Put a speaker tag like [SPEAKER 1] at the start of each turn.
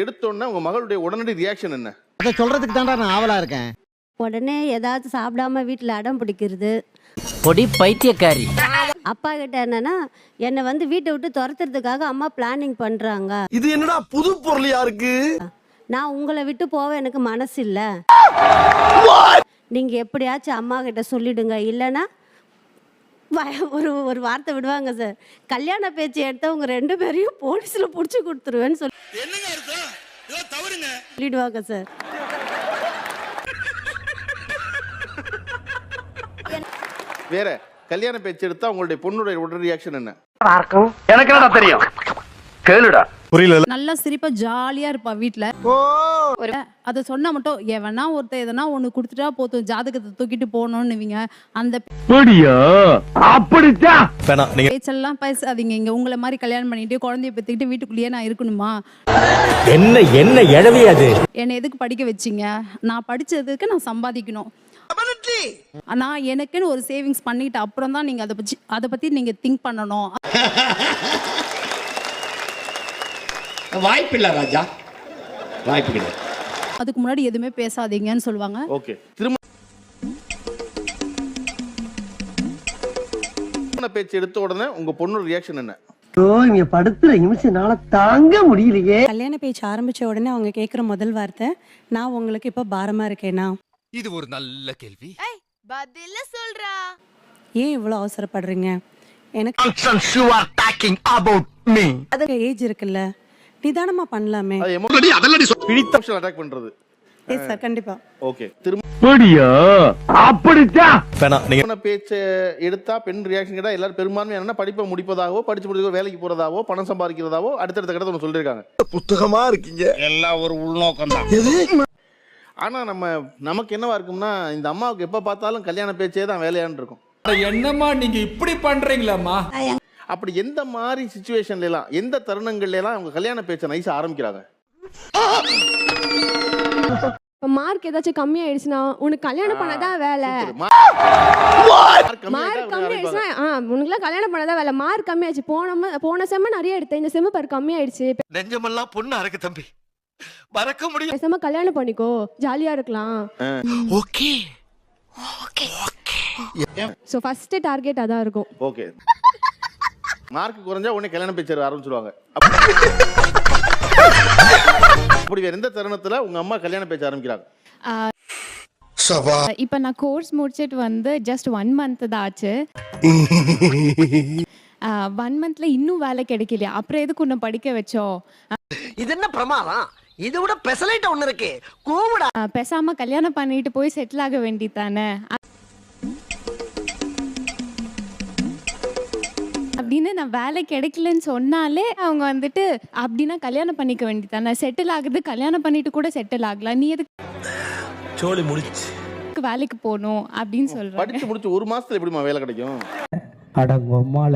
[SPEAKER 1] எடுத்தோன்னே உங்க மகளுடைய உடனடி ரியாக்ஷன் என்ன?
[SPEAKER 2] அதை சொல்றதுக்கு தான்டா நான் ஆவலா இருக்கேன்.
[SPEAKER 3] உடனே ஏதாவது சாப்பிடாம வீட்டில் அடம் பிடிக்கிறது.
[SPEAKER 4] பொடி பைத்தியக்காரி.
[SPEAKER 3] அப்பா கிட்ட என்னன்னா என்னை வந்து வீட்டை விட்டு துரத்துறதுக்காக அம்மா பிளானிங் பண்றாங்க.
[SPEAKER 2] இது என்னடா புது பொருளியா இருக்கு?
[SPEAKER 3] நான் உங்களை விட்டு போக எனக்கு மனசு இல்லை, நீங்க எப்படியாச்சும் அம்மா கிட்ட சொல்லிடுங்க, இல்லைன்னா ஒரு வார்த்தை விடுவாங்க சார், கல்யாண பேச்சு எடுத்தவங்க 2 பேரையும் போலீஸ்ல புடிச்சு கொடுத்துருவேன்னு சொல்லிடுவாங்க சார்.
[SPEAKER 1] வேற கல்யாண பேச்சு எடுத்தா உங்களுடைய பொண்ணுடைய உடனடி ரியாக்ஷன் என்ன?
[SPEAKER 4] எனக்கு என்னடா தெரியும், கேளுடா.
[SPEAKER 5] புரியல.
[SPEAKER 6] நல்லா சிரிப்பா ஜாலியா இருப்பா வீட்டுல. அத சொன்னா மட்டும் எவனா ஒருத்தர் எதனா ஒண்ணு குடுத்துட்டா போதும், ஜாதகத்தை தூக்கிட்டு போகணும்னுவீங்க. அந்த பேச்செல்லாம் பேசாதீங்க. இங்க உங்களை மாதிரி கல்யாணம் பண்ணிட்டு குழந்தைய பெத்துக்கிட்டு வீட்டுக்குள்ளேயே நான் இருக்கணுமா?
[SPEAKER 4] என்ன என்ன எழவே அது?
[SPEAKER 6] என்னை எதுக்கு படிக்க வச்சீங்க? நான் படிச்சதுக்கு நான் சம்பாதிக்கணும். நான் எனக்குன்னு ஒரு சேவிங்ஸ் பண்ணிட்டு அப்புறம் தான் நீங்க அதை பத்தி நீங்க திங்க் பண்ணணும்.
[SPEAKER 7] வாய்ப்பில்லை ராஜா, வாய்ப்பு கிடையாது.
[SPEAKER 6] அதுக்கு முன்னாடி எதுவுமே பேசாதீங்கன்னு சொல்லுவாங்க.
[SPEAKER 1] ஓகே, திருமண பேச்சு எடுத்த உடனே உங்க பொண்ணு ரியாக்ஷன் என்ன?
[SPEAKER 2] இங்க படுத்துற நிமிஷம்னால தாங்க முடியலையே.
[SPEAKER 8] கல்யாண பேச்சு ஆரம்பிச்ச உடனே அவங்க கேக்குற முதல் வார்த்தை, நான் உங்களுக்கு இப்ப பாரமா இருக்கேனா?
[SPEAKER 9] இது ஒரு நல்ல கேள்வி.
[SPEAKER 10] பதில சொல்றா.
[SPEAKER 8] ஏன் இவ்வளவு அவசரப்படுறீங்க? எனக்கு அதுக்கு ஏஜ் இருக்குல்ல, நிதானமா பண்ணலாமே.
[SPEAKER 1] பிடித்த அட்டாக் பண்றது.
[SPEAKER 8] எஸ் சார், கண்டிப்பா.
[SPEAKER 1] ஓகே, திருமண பேச்சு எடுத்தா பெண் ரியாக்ஷன் கேட்டா எல்லாரும் பெரும்பான்மை என்ன படிப்பை முடிப்பதாவோ, படிச்சு முடிச்சு வேலைக்கு போறதாவோ, பணம் சம்பாதிக்கிறதாவோ அடுத்தடுத்த கட்டத்தை ஒன்று சொல்லிருக்காங்க.
[SPEAKER 2] புத்தகமா இருக்கீங்க.
[SPEAKER 7] எல்லாம் ஒரு உள்நோக்கம் தான்.
[SPEAKER 1] ஆனா நமக்கு என்னவா இருக்கும்னா, இந்த அம்மாவுக்கு எப்ப பார்த்தாலும் கல்யாண பேச்சே தான் வேலையான்னு இருக்கும்.
[SPEAKER 9] என்னம்மா நீங்க இப்படி பண்றீங்களாம்மா?
[SPEAKER 1] அப்படி எந்த மாதிரி சிச்சுவேஷன்ல எல்லாம், எந்த தருணங்கள்ல எல்லாம் அவங்க கல்யாண பேச்சை நைஸா ஆரம்பிக்கிறாங்க?
[SPEAKER 10] மார்க் ஏதாச்சும் கம்மி ஆயிடுச்சுன்னா உனக்கு கல்யாணம் பண்ணதான் வேலை. மார்க் கம்மி ஆயிடுச்சுன்னா உனக்குலாம் கல்யாணம் பண்ணதான் வேலை. மார்க் கம்மி ஆயிடுச்சு, போன செம்ம நிறைய எடுத்தேன், இந்த செம்ம பாரு கம்மி ஆயிடுச்சு,
[SPEAKER 9] நெஞ்சமெல்லாம் பொண்ணா இருக்கு தம்பி, மறக்க முடியும்.
[SPEAKER 10] பேசாம கல்யாணம் பண்ணிக்கோ, ஜாலியா இருக்கலாம்.
[SPEAKER 9] Okay
[SPEAKER 10] okay. So first target அதான் இருக்கும்.
[SPEAKER 1] ஓகே, மார்க் குறைஞ்சா உடனே கல்யாண பேச்சு ஆரம்பிச்சிருவாங்க. அப்படி வேற எந்த தருணத்துல உங்க அம்மா கல்யாண பேச்சு ஆரம்பிக்கிறாங்க?
[SPEAKER 10] இப்ப நான் கோர்ஸ் முடிச்சிட்டு வந்து ஜஸ்ட் 1 month தான் ஆச்சு. 1 monthல இன்னும் வேலை கிடைக்கலையா, அப்புறம் எதுக்கு உன்னை படிக்க வச்சோம்?
[SPEAKER 2] இது என்ன பிரமாதம்? இது விட பெசலைட் ஒண்ணு இருக்கு, கூவுடா.
[SPEAKER 10] பேசாம கல்யாணம் பண்ணிட்டு போய் செட்டில் ஆக வேண்டியதானே அப்படின்னு நான் வேலை கிடைக்கலன்னு சொன்னாலே அவங்க வந்துட்டு அப்படின்னா கல்யாணம் பண்ணிக்க வேண்டியதானே, செட்டில் ஆகுது, கல்யாணம் பண்ணிட்டு கூட செட்டில் ஆகலாம், நீ எதுக்கு
[SPEAKER 9] சோலி முடிச்சு
[SPEAKER 10] வேலைக்கு போகணும் அப்படின்னு சொல்றாங்க.
[SPEAKER 1] படிச்சு முடிச்சு 1 மாசத்துல எப்படிமா வேலை கிடைக்கும்?
[SPEAKER 2] அடங்கம்மால